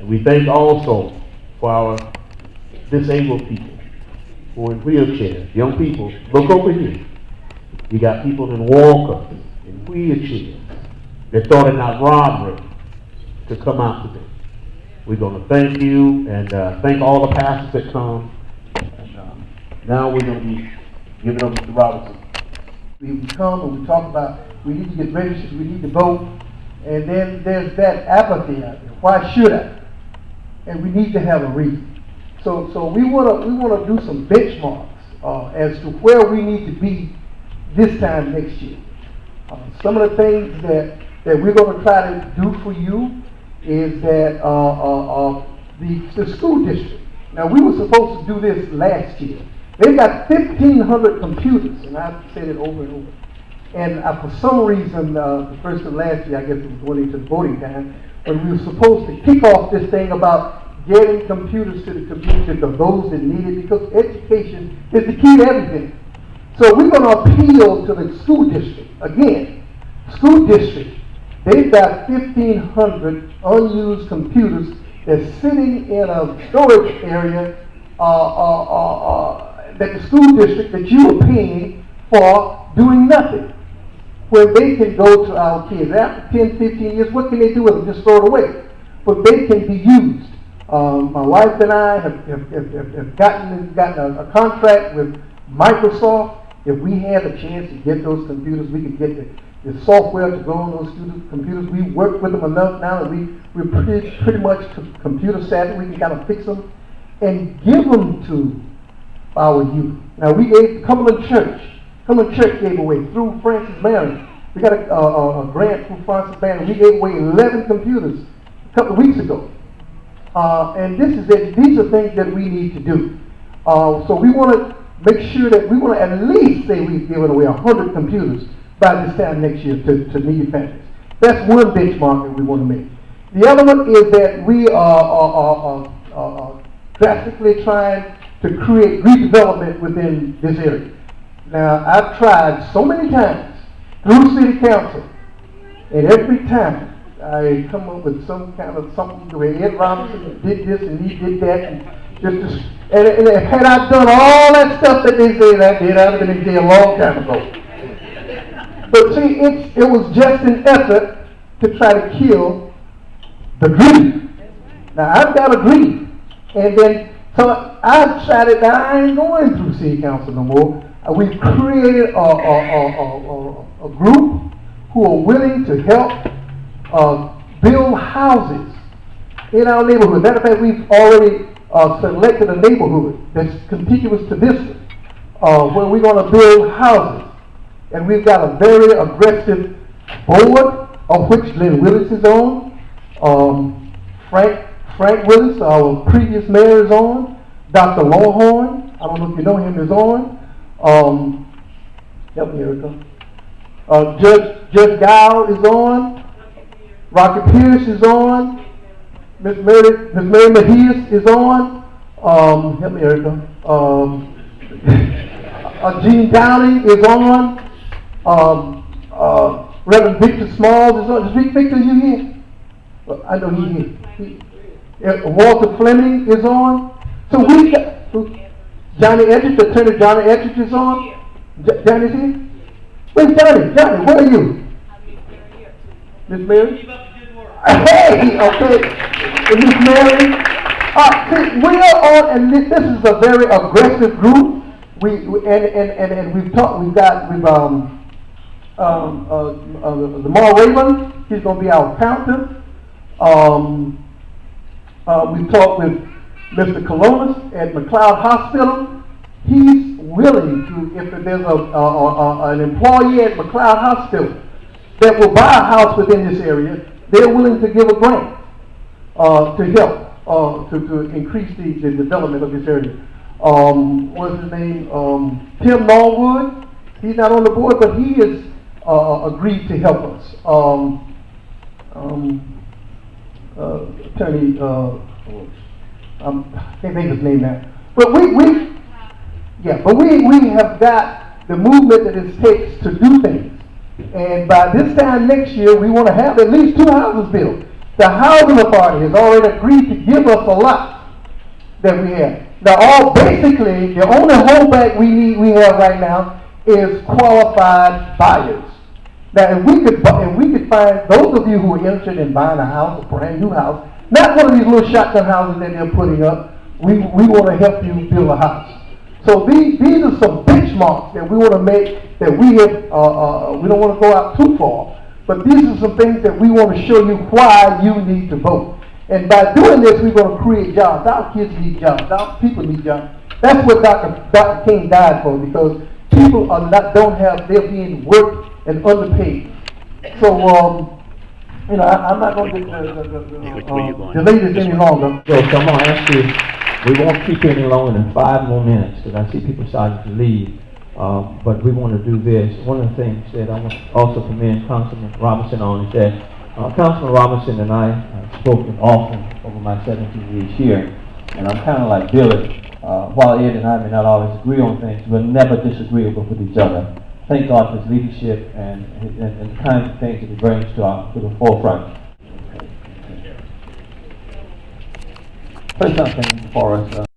And we thank also for our disabled people who are in wheelchairs. Young people, look over here. You got people in walkers, in wheelchairs. They thought it not robbery to come out today. We're going to thank you and thank all the pastors that come. And, now we're going to be giving up Mr. Robertson. We come and we talk about we need to get registered, we need to vote, and then there's that apathy out there. Why should I? And we need to have a reason. So we want to do some benchmarks as to where we need to be this time next year. Some of the things that we're going to try to do for you is that the school district. Now we were supposed to do this last year. They've got 1,500 computers, and I've said it over and over. And for some reason, the first of last year, I guess it was going into the voting time, when we were supposed to kick off this thing about getting computers to the community, to those that need it, because education is the key to everything. So we're going to appeal to the school district. Again, school district, they've got 1,500 unused computers that's sitting in a storage area that the school district that you are paying for doing nothing, where they can go to our kids. After 10, 15 years, what can they do with them? Just throw it away. But they can be used. My wife and I have gotten a contract with Microsoft. If we had a chance to get those computers, we could get the software to go on those computers. We work with them enough now that we're pretty much computer savvy. We can kind of fix them and give them to our youth. Now we gave Cumberland Church gave away through Francis Marion. We got a grant through Francis Marion. We gave away 11 computers a couple of weeks ago. And these are things that we need to do. So we want to make sure that we want to at least say we've given away 100 computers by this time next year to needy families. That's one benchmark that we want to make. The other one is that we are drastically trying to create redevelopment within this area. Now, I've tried so many times through city council, and every time I come up with some kind of something the way Ed Robinson did this and he did that, and had I done all that stuff that they say that I did, I'd have been in jail a long time ago. But see, it was just an effort to try to kill the dream. Now, I've got a dream, and then so I decided that I ain't going through city council no more. We've created a group who are willing to help build houses in our neighborhood. Matter of fact, we've already selected a neighborhood that's contiguous to this one, where we're going to build houses. And we've got a very aggressive board, of which Lynn Willis is on. Frank Willis, our previous mayor, is on. Dr. Lawhorn, I don't know if you know him, is on. Help me, Erica. Judge Gow is on. Rocky Pierce is on. Miss Mary Mejias is on. Help me, Erica. Gene Downing is on. Reverend Victor Smalls is on. Is Victor, you here? I know he's here. Walter Fleming is on. So we got Johnny Edridge, Attorney Johnny Edridge is on. Johnny's here? Where's Johnny? Johnny, where are you? Miss Mary? Hey, okay. Miss Mary? See, we are on, and this is a very aggressive group. We've Lamar Raven, he's going to be our accountant. We've talked with Mr. Colonis at McLeod Hospital. He's willing to, if there's an employee at McLeod Hospital that will buy a house within this area, they're willing to give a grant to help to increase the development of this area. What's his name? Tim Norwood. He's not on the board, but he has agreed to help us. Attorney, I can't think of his name now. But we have got the movement that it takes to do things. And by this time next year, we want to have at least 2 houses built. The housing authority has already agreed to give us a lot that we have. Now, basically, the only holdback we have right now is qualified buyers. Now, if we could find those of you who are interested in buying a house, a brand new house, not one of these little shotgun houses that they're putting up, we want to help you build a house. So these are some benchmarks that we want to make, that we have, we don't want to go out too far, but these are some things that we want to show you why you need to vote. And by doing this, we're going to create jobs. Our kids need jobs. Our people need jobs. That's what Dr. King died for, because people they're being worked and underpaid. So, I'm not going to delay this any longer. Okay, so I'm going to ask you, we won't keep you any longer than 5 more minutes, because I see people starting to leave. But we want to do this. One of the things that I want to also commend Councilman Robinson on is that Councilman Robinson and I have spoken often over my 17 years here, and I'm kind of like Billy. While Ed and I may not always agree on things, we're never disagreeable with each other. Thank God for his leadership and the kinds of things that he brings to the forefront. Play something for us.